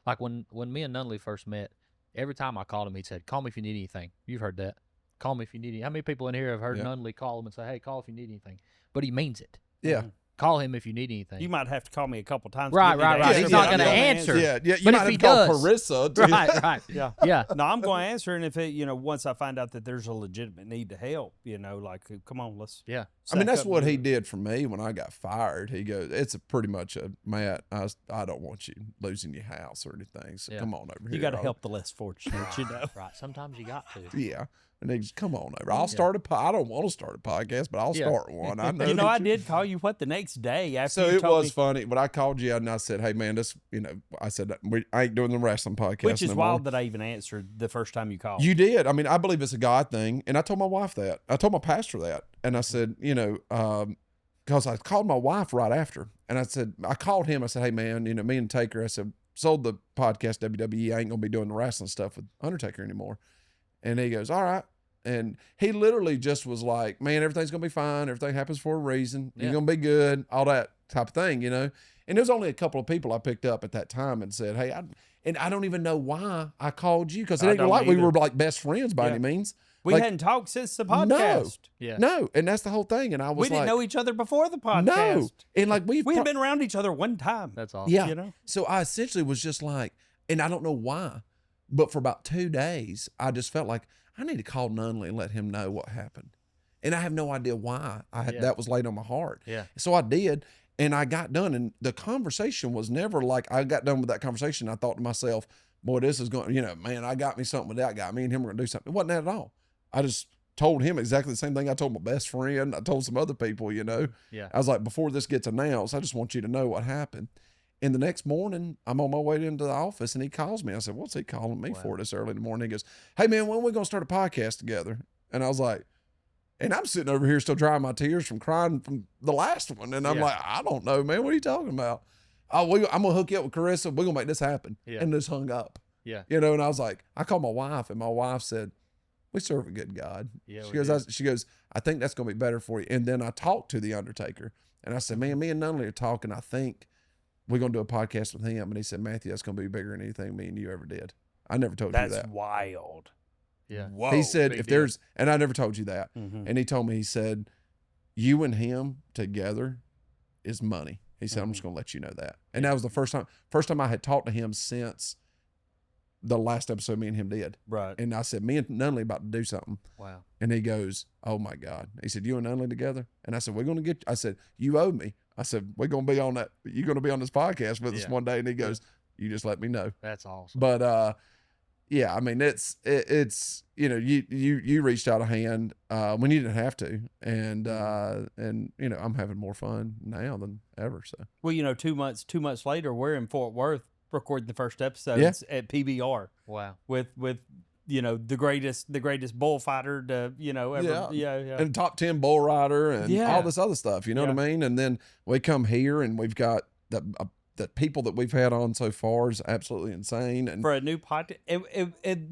Like when me and Nunley first met, every time I called him, he said, "Call me if you need anything." You've heard that. Call me if you need anything. How many people in here have heard Nunley call him and say, "Hey, call if you need anything"? But he means it. Yeah. Call him if you need anything. You might have to call me a couple times. Right. He's not going to answer. Yeah. You but might if have he to call does, Carissa. Too. Right. Yeah. No, I'm going to answer, and if it, once I find out that there's a legitimate need to help, like, come on, let's. Yeah. I mean, that's what he did for me when I got fired. He goes, "It's pretty much a Matt. I don't want you losing your house or anything. So come on over here. You got to help the less fortunate, Right. Sometimes you got to. Yeah." And they just come on over. I'll start I don't want to start a podcast, but I'll start one. I know. I did call you the next day after. So you it told was me, funny. But I called you and I said, "Hey man, this I said I ain't doing the wrestling podcast." which is no wild more. that I even answered the first time you called. You did. I mean, I believe it's a God thing, and I told my wife that. I told my pastor that, and I said, because I called my wife right after, and I called him. I said, "Hey man, me and Taker," I said, "sold the podcast WWE. I ain't gonna be doing the wrestling stuff with Undertaker anymore." And he goes, "All right." And he literally just was like, "Man, everything's going to be fine. Everything happens for a reason. You're going to be good," all that type of thing, And there was only a couple of people I picked up at that time and said, "Hey," and I don't even know why I called you, because it ain't like we were like best friends by any means. We hadn't talked since the podcast. No, and that's the whole thing. And I was we didn't know each other before the podcast. No, and like we had been around each other one time. That's awesome. Yeah. So I essentially was just like, and I don't know why, but for about 2 days, I just felt like I need to call Nunley and let him know what happened. And I have no idea why that was laid on my heart. Yeah. So I did, and I got done. And the conversation was never like, I got done with that conversation. I thought to myself, boy, this is going, man, I got me something with that guy. Me and him were going to do something. It wasn't that at all. I just told him exactly the same thing I told my best friend. I told some other people, Yeah. I was like, before this gets announced, I just want you to know what happened. And the next morning, I'm on my way into the office, and he calls me. I said, "What's he calling me for this early in the morning?" He goes, "Hey, man, when are we going to start a podcast together?" And I was like, and I'm sitting over here still drying my tears from crying from the last one. And I'm like, "I don't know, man. What are you talking about?" I'm going to hook you up with Carissa. We're going to make this happen. Yeah. And just hung up. Yeah. And I was like, I called my wife, and my wife said, "We serve a good God." Yeah, she goes, "I think that's going to be better for you." And then I talked to the Undertaker, and I said, "Man, me and Nunley are talking. I think we're going to do a podcast with him." And he said, "Matthew, that's going to be bigger than anything me and you ever did." I never told you that. That's wild. Yeah. Whoa. He said, and I never told you that. Mm-hmm. And he told me, he said, "You and him together is money." He said, "I'm just going to let you know that." And that was the first time I had talked to him since the last episode me and him did. Right. And I said, "Me and Nunley about to do something." Wow. And he goes, "Oh my God." He said, "You and Nunley together?" And I said, "We're going to I said, "You owe me." I said, "We're going to be on that. You're going to be on this podcast with us one day." And he goes, "You just let me know." That's awesome. But, yeah, I mean, it's, you reached out a hand, when you didn't have to. And, I'm having more fun now than ever. So, Well, 2 months later, we're in Fort Worth recording the first episodes at PBR. Wow. With the greatest bullfighter to ever. Yeah. And top 10 bull rider and all this other stuff, you know what I mean? And then we come here and we've got the people that we've had on so far is absolutely insane. And for a new podcast,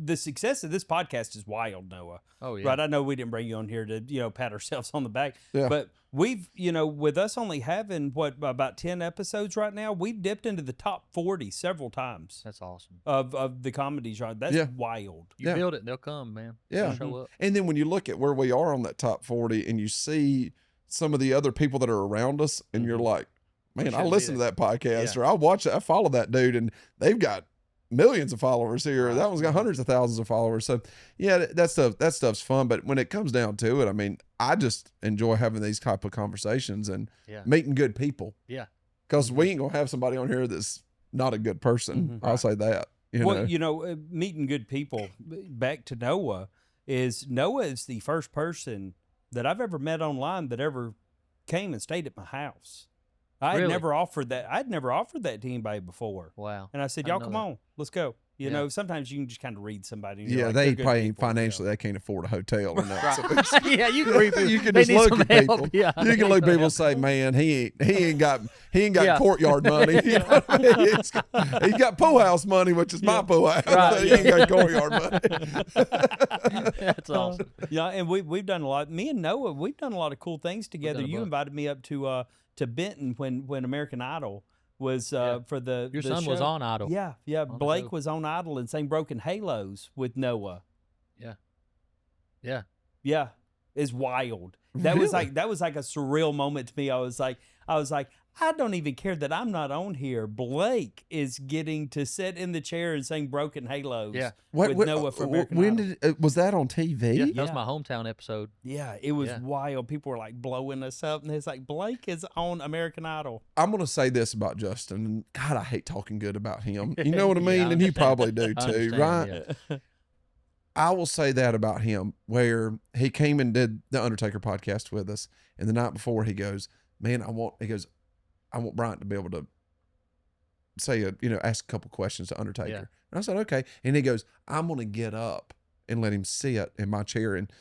the success of this podcast is wild, Noah. Oh yeah. Right. I know we didn't bring you on here to pat ourselves on the back, Yeah. but we've with us only having about 10 episodes right now, we've dipped into the top 40 several times. That's awesome. Of the comedy genre. That's wild. You build it, they'll come, man. Yeah. They'll show up. And then when you look at where we are on that top 40 and you see some of the other people that are around us, and you're like, man, I listen to that podcast or I watch that, I follow that dude, and they've got millions of followers here. That one's got hundreds of thousands of followers. So yeah, that stuff's fun. But when it comes down to it, I mean, I just enjoy having these type of conversations and meeting good people. Yeah. Because we ain't gonna have somebody on here that's not a good person. I'll say that. Meeting good people. Back to Noah is the first person that I've ever met online that ever came and stayed at my house. I had never offered that. I'd never offered that to anybody before. Wow. And I said, y'all come on, let's go. Sometimes you can just kind of read somebody. And yeah, they probably financially they can't afford a hotel or nothing. So yeah, you can read people. You can just look at people. Yeah. You can look at people and say, man, he ain't got courtyard money. You know what I mean? He's got pool house money, which is my pool house. Right. He ain't got courtyard money. That's awesome. Yeah, and we've done a lot. Me and Noah, we've done a lot of cool things together. You invited me up to Benton when American Idol was for the Your the son was show. on Idol. Yeah, yeah. On the Blake show. was on Idol and sang Broken Halos with Noah. Yeah. Yeah, it's wild. That was Really? like a surreal moment to me. I was like, I don't even care that I'm not on here. Blake is getting to sit in the chair and sing Broken Halos. Yeah. with Noah for American when Idol. did was that on TV? Yeah, that was Yeah. my hometown episode. Yeah, it was Yeah. wild. People were like blowing us up, and it's like Blake is on American Idol. I'm gonna say this about Justin. And God, I hate talking good about him. You know what I Yeah, mean? I And you understand. probably do I too, understand, right? yeah. I will say that about him, where he came and did the Undertaker podcast with us, and the night before he goes, "Man, I want Bryant to be able to say ask a couple questions to Undertaker." Yeah. And I said, "Okay," and he goes, "I'm gonna get up and let him sit in my chair and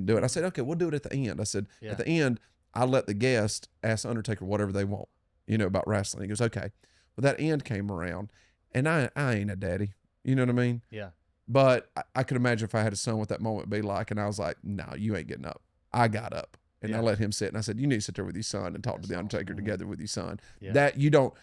do it." I said, "Okay, we'll do it at the end." I said, Yeah. "At the end, I let the guest ask Undertaker whatever they want, about wrestling." He goes, "Okay." Well, that end came around, and I ain't a daddy, you know what I mean? Yeah. But I could imagine if I had a son what that moment would be like. And I was like, "No, you ain't getting up." I got up and I Yeah. let him sit. And I said, "You need to sit there with your son and talk to the Undertaker awesome. together with your son." Yeah. That you'll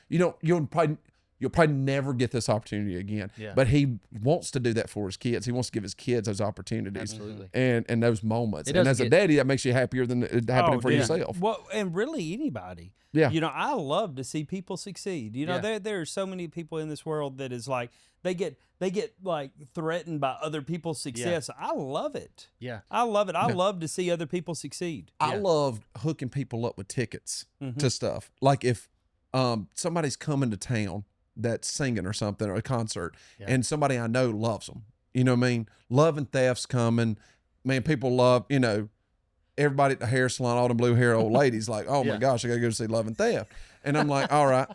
probably never get this opportunity again. Yeah. But he wants to do that for his kids. He wants to give his kids those opportunities Absolutely. and those moments. It And doesn't as a get- daddy, that makes you happier than it happening for yeah. yourself. Well, and really anybody. Yeah. I love to see people succeed. Yeah. There are so many people in this world that is like they get like threatened by other people's success. I love it. Yeah. I love it. I love to see other people succeed. I Yeah. love hooking people up with tickets Mhm. to stuff. Like if somebody's coming to town that's singing or something or a concert, Yeah. and somebody I know loves them. You know what I mean? Love and Theft's coming. Man, people love, everybody at the hair salon, all them blue hair old ladies, like, "Oh my Yeah. gosh, I gotta go see Love and Theft." And I'm like, "All right."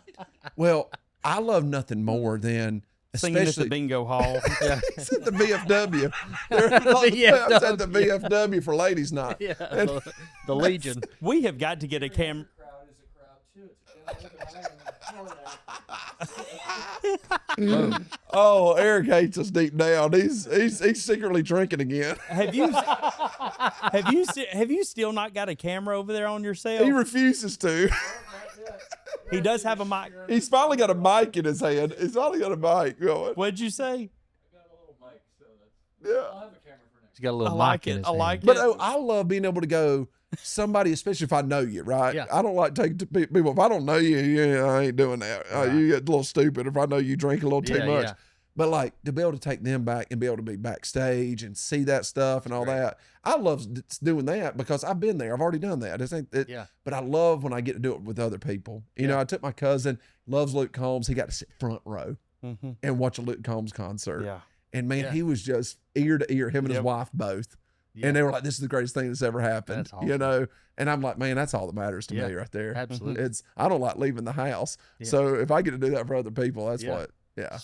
Well, I love nothing more than Singing at the especially bingo hall. Yeah. it's at the VFW. There are lots of VFW. times at the VFW for ladies' night. Yeah. The Legion. We have got to get a camera. Crowd is a crowd too. It's a Oh, Eric hates us deep down. He's secretly drinking again. Have you still not got a camera over there on yourself? He refuses to. He does have a mic. He's finally got a mic in his hand. He's finally got a mic going. What'd you say? Yeah. He's got a little I like mic in it. his I like hand. But it. I love being able to go, somebody, especially if I know you, right? Yeah. I don't like taking to people. If I don't know you, yeah, I ain't doing that. Right. You get a little stupid if I know you drink a little too Yeah, much. yeah. But like to be able to take them back and be able to be backstage and see that stuff and all that. I love doing that because I've been there. I've already done that. Yeah. But I love when I get to do it with other people. You know, I took my cousin, loves Luke Combs. He got to sit front row Mm-hmm. and watch a Luke Combs concert. Yeah. And man, Yeah. he was just ear to ear, him and his Yep. wife both. Yeah. And they were like, "This is the greatest thing that's ever happened." That's awesome. And I'm like, man, that's all that matters to Yeah. me right there. Absolutely. I don't like leaving the house. Yeah. So if I get to do that for other people, that's Yeah. what, yeah.